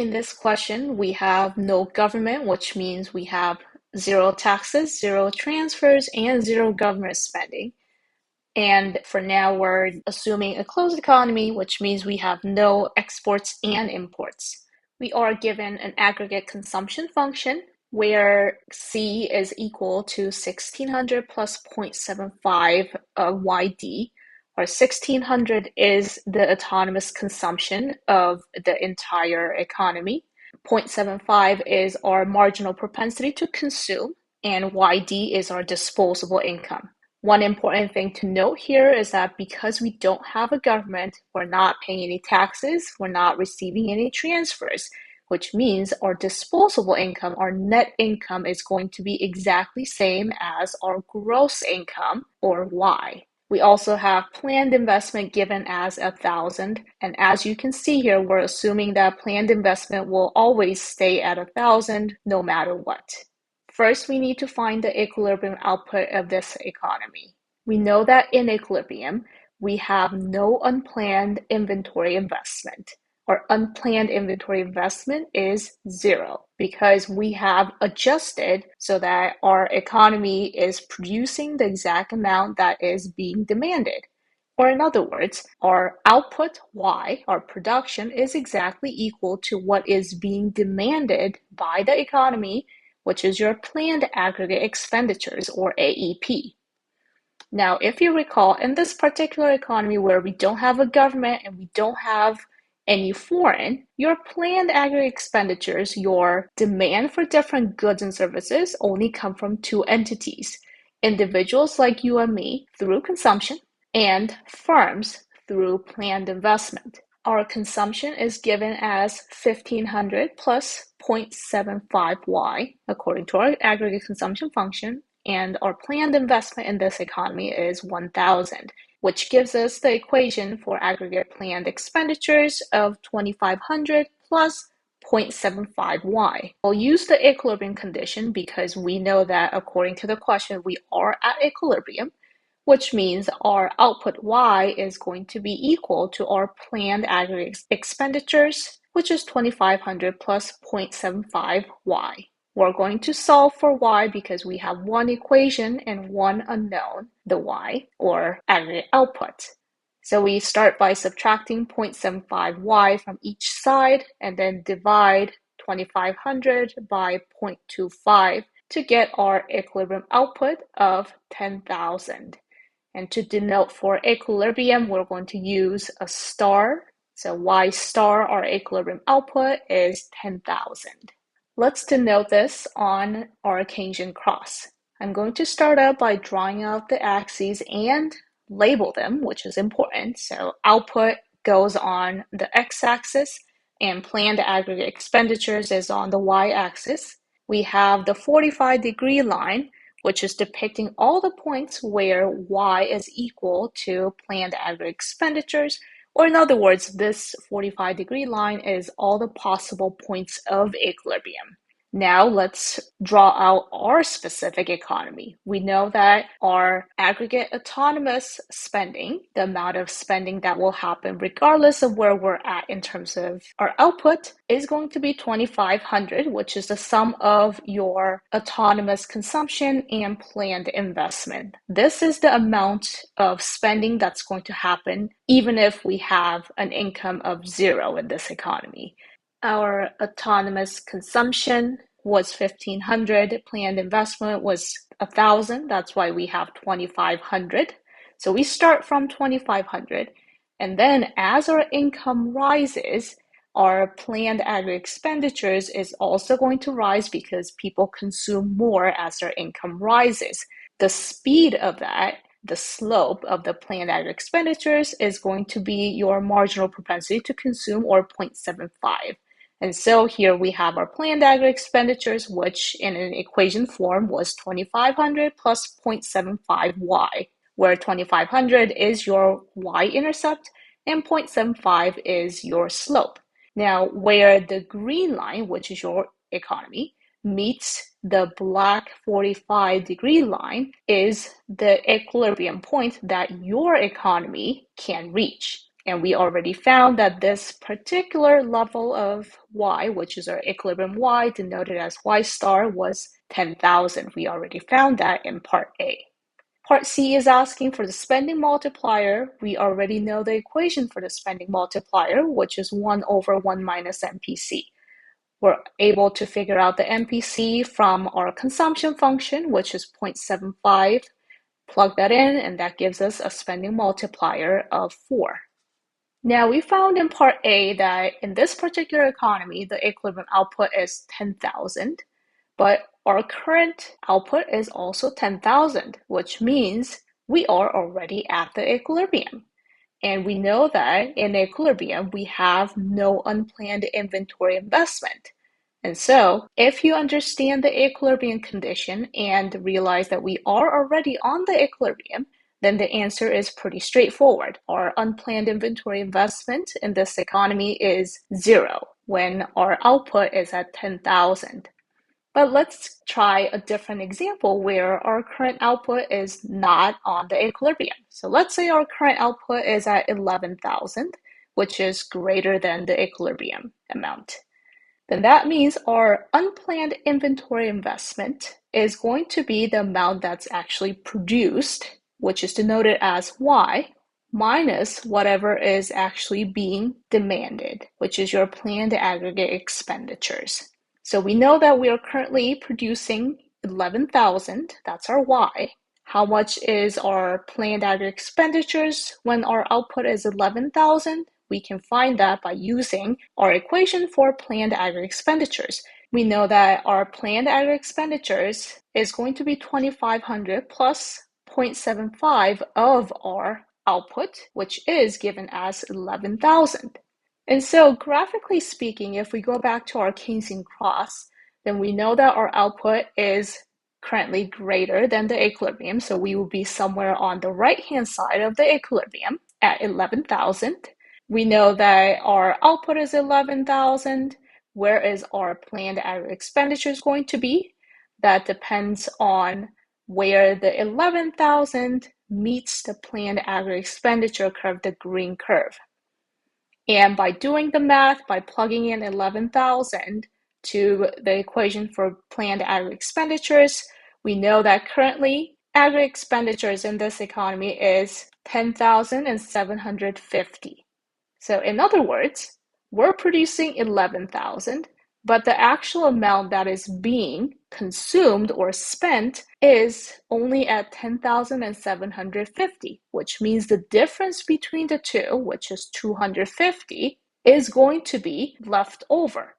In this question, we have no government, which means we have zero taxes, zero transfers, and zero government spending. And for now, we're assuming a closed economy, which means we have no exports and imports. We are given an aggregate consumption function where C is equal to 1600 plus 0.75 YD, or 1600 is the autonomous consumption of the entire economy. 0.75 is our marginal propensity to consume, and YD is our disposable income. One important thing to note here is that because we don't have a government, we're not paying any taxes, we're not receiving any transfers, which means our disposable income, our net income, is going to be exactly same as our gross income, or Y. We also have planned investment given as 1,000, and as you can see here, we're assuming that planned investment will always stay at 1,000 no matter what. First, we need to find the equilibrium output of this economy. We know that in equilibrium, we have no unplanned inventory investment. Our unplanned inventory investment is zero because we have adjusted so that our economy is producing the exact amount that is being demanded. Or in other words, our output, Y, our production, is exactly equal to what is being demanded by the economy, which is your planned aggregate expenditures, or AEP. Now, if you recall, in this particular economy where we don't have a government and we don't have any foreign, your planned aggregate expenditures, your demand for different goods and services, only come from two entities: individuals like you and me through consumption, and firms through planned investment. Our consumption is given as 1,500 plus 0.75 Y, according to our aggregate consumption function, and our planned investment in this economy is 1,000, which gives us the equation for aggregate planned expenditures of 2,500 plus 0.75 Y. We'll use the equilibrium condition because we know that according to the question, we are at equilibrium, which means our output Y is going to be equal to our planned aggregate expenditures, which is 2,500 plus 0.75 Y. We're going to solve for Y because we have one equation and one unknown, the Y, or aggregate output. So we start by subtracting 0.75 Y from each side and then divide 2,500 by 0.25 to get our equilibrium output of 10,000. And to denote for equilibrium, we're going to use a star. So Y star, our equilibrium output, is 10,000. Let's denote this on our Keynesian cross. I'm going to start out by drawing out the axes and label them, which is important. So output goes on the x-axis and planned aggregate expenditures is on the y-axis. We have the 45-degree line, which is depicting all the points where Y is equal to planned aggregate expenditures, or in other words, this 45-degree line is all the possible points of equilibrium. Now let's draw out our specific economy. We know that our aggregate autonomous spending, the amount of spending that will happen regardless of where we're at in terms of our output, is going to be 2,500, which is the sum of your autonomous consumption and planned investment. This is the amount of spending that's going to happen even if we have an income of zero in this economy. Our autonomous consumption was 1,500, planned investment was 1,000, that's why we have 2,500. So we start from 2,500, and then as our income rises, our planned aggregate expenditures is also going to rise because people consume more as their income rises. The speed of that, the slope of the planned aggregate expenditures, is going to be your marginal propensity to consume, or 0.75. And so here we have our planned aggregate expenditures, which in an equation form was 2,500 plus 0.75 Y, where 2,500 is your y-intercept and 0.75 is your slope. Now, where the green line, which is your economy, meets the black 45-degree line is the equilibrium point that your economy can reach. And we already found that this particular level of y, which is our equilibrium y, denoted as y star, was 10,000. We already found that in part A. Part C is asking for the spending multiplier. We already know the equation for the spending multiplier, which is 1 over 1 minus MPC. We're able to figure out the MPC from our consumption function, which is 0.75. Plug that in, and that gives us a spending multiplier of 4. Now, we found in part A that in this particular economy, the equilibrium output is 10,000, but our current output is also 10,000, which means we are already at the equilibrium. And we know that in equilibrium, we have no unplanned inventory investment. And so, if you understand the equilibrium condition and realize that we are already on the equilibrium, then the answer is pretty straightforward. Our unplanned inventory investment in this economy is 0 when our output is at 10,000. But let's try a different example where our current output is not on the equilibrium. So let's say our current output is at 11,000, which is greater than the equilibrium amount. Then that means our unplanned inventory investment is going to be the amount that's actually produced, which is denoted as Y, minus whatever is actually being demanded, which is your planned aggregate expenditures. So we know that we are currently producing 11,000, that's our Y. How much is our planned aggregate expenditures when our output is 11,000? We can find that by using our equation for planned aggregate expenditures. We know that our planned aggregate expenditures is going to be 2,500 plus 0.75 of our output, which is given as 11,000. And so graphically speaking, if we go back to our Keynesian cross, then we know that our output is currently greater than the equilibrium. So we will be somewhere on the right-hand side of the equilibrium at 11,000. We know that our output is 11,000. Where is our planned aggregate expenditure is going to be? That depends on where the 11,000 meets the planned aggregate expenditure curve, the green curve. And by doing the math, by plugging in 11,000 to the equation for planned aggregate expenditures, we know that currently aggregate expenditures in this economy is 10,750. So in other words, we're producing 11,000, but the actual amount that is being consumed or spent is only at 10,750, which means the difference between the two, which is 250, is going to be left over.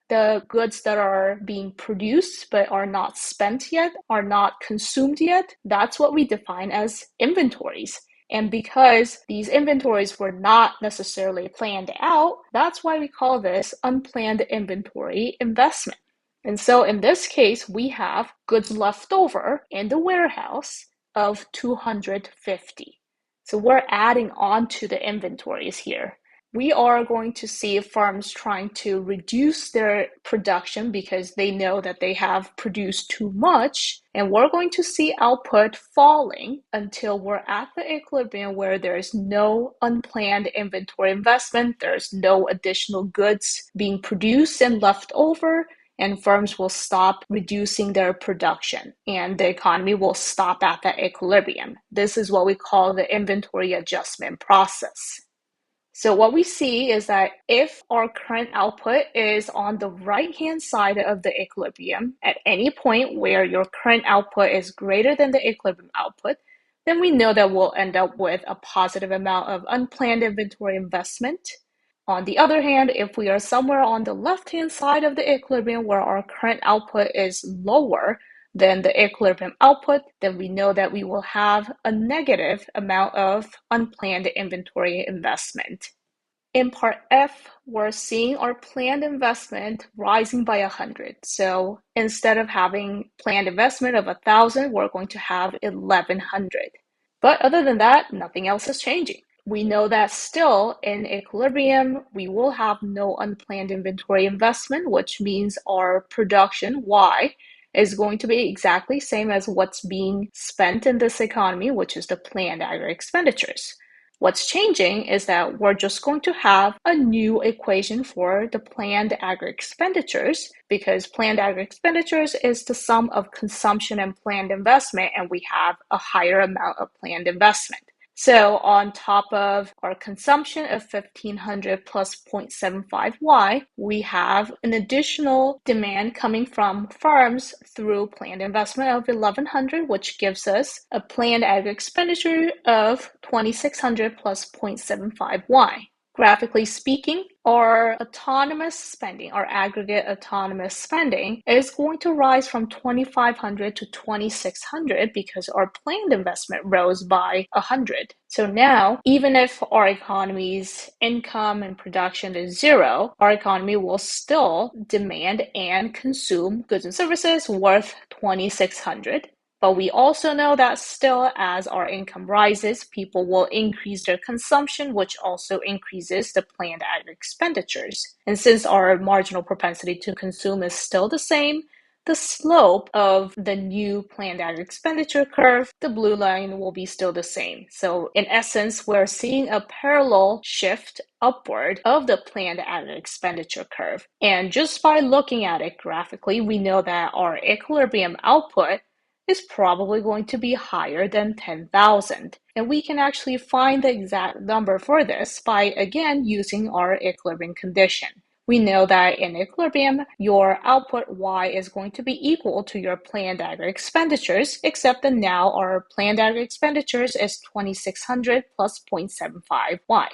The goods that are being produced but are not spent yet, are not consumed yet, that's what we define as inventories. And because these inventories were not necessarily planned out, that's why we call this unplanned inventory investment. And so in this case, we have goods left over in the warehouse of 250. So we're adding on to the inventories here. We are going to see firms trying to reduce their production because they know that they have produced too much, and we're going to see output falling until we're at the equilibrium where there's no unplanned inventory investment, there's no additional goods being produced and left over, and firms will stop reducing their production and the economy will stop at that equilibrium. This is what we call the inventory adjustment process. So what we see is that if our current output is on the right-hand side of the equilibrium at any point where your current output is greater than the equilibrium output, then we know that we'll end up with a positive amount of unplanned inventory investment. On the other hand, if we are somewhere on the left-hand side of the equilibrium where our current output is lower than the equilibrium output, then we know that we will have a negative amount of unplanned inventory investment. In part F, we're seeing our planned investment rising by 100. So instead of having planned investment of 1,000, we're going to have 1,100. But other than that, nothing else is changing. We know that still in equilibrium, we will have no unplanned inventory investment, which means our production, Y, is going to be exactly the same as what's being spent in this economy, which is the planned aggregate expenditures. What's changing is that we're just going to have a new equation for the planned aggregate expenditures, because planned aggregate expenditures is the sum of consumption and planned investment, and we have a higher amount of planned investment. So on top of our consumption of 1500 plus 0.75y, we have an additional demand coming from firms through planned investment of 1100, which gives us a planned aggregate expenditure of 2600 plus 0.75y. Graphically speaking, our autonomous spending, our aggregate autonomous spending, is going to rise from 2,500 to 2,600 because our planned investment rose by 100. So now, even if our economy's income and production is zero, our economy will still demand and consume goods and services worth 2,600. But we also know that still, as our income rises, people will increase their consumption, which also increases the planned aggregate expenditures. And since our marginal propensity to consume is still the same, the slope of the new planned aggregate expenditure curve, the blue line, will be still the same. So in essence, we're seeing a parallel shift upward of the planned aggregate expenditure curve. And just by looking at it graphically, we know that our equilibrium output is probably going to be higher than 10,000. And we can actually find the exact number for this by, again, using our equilibrium condition. We know that in equilibrium, your output Y is going to be equal to your planned aggregate expenditures, except that now our planned aggregate expenditures is 2,600 plus 0.75Y.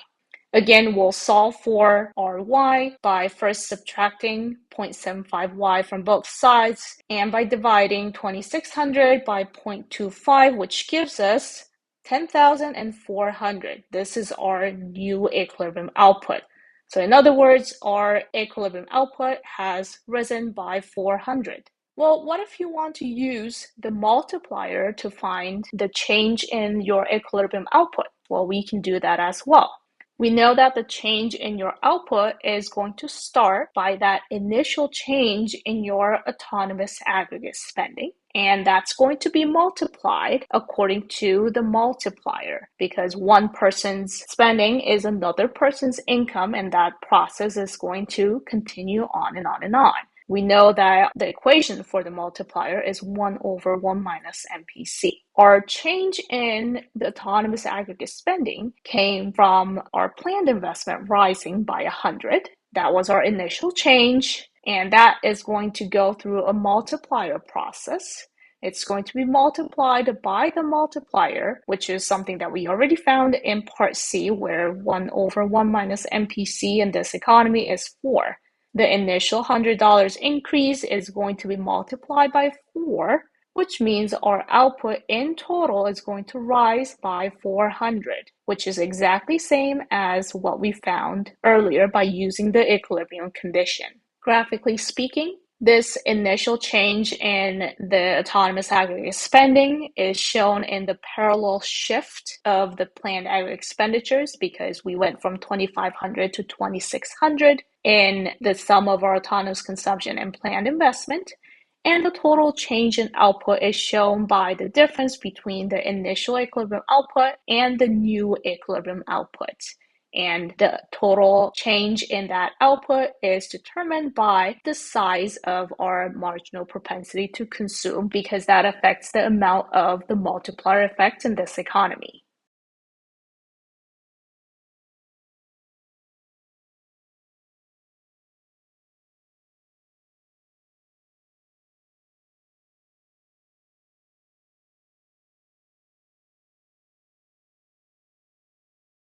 Again, we'll solve for our y by first subtracting 0.75y from both sides and by dividing 2600 by 0.25, which gives us 10,400. This is our new equilibrium output. So in other words, our equilibrium output has risen by 400. Well, what if you want to use the multiplier to find the change in your equilibrium output? Well, we can do that as well. We know that the change in your output is going to start by that initial change in your autonomous aggregate spending. And that's going to be multiplied according to the multiplier, because one person's spending is another person's income, and that process is going to continue on and on and on. We know that the equation for the multiplier is 1 over 1 minus MPC. Our change in the autonomous aggregate spending came from our planned investment rising by 100. That was our initial change, and that is going to go through a multiplier process. It's going to be multiplied by the multiplier, which is something that we already found in part C, where 1 over 1 minus MPC in this economy is 4. The initial $100 increase is going to be multiplied by 4, which means our output in total is going to rise by 400, which is exactly same as what we found earlier by using the equilibrium condition. Graphically speaking, this initial change in the autonomous aggregate spending is shown in the parallel shift of the planned aggregate expenditures, because we went from 2,500 to 2,600 in the sum of our autonomous consumption and planned investment. And the total change in output is shown by the difference between the initial equilibrium output and the new equilibrium output. And the total change in that output is determined by the size of our marginal propensity to consume, because that affects the amount of the multiplier effect in this economy.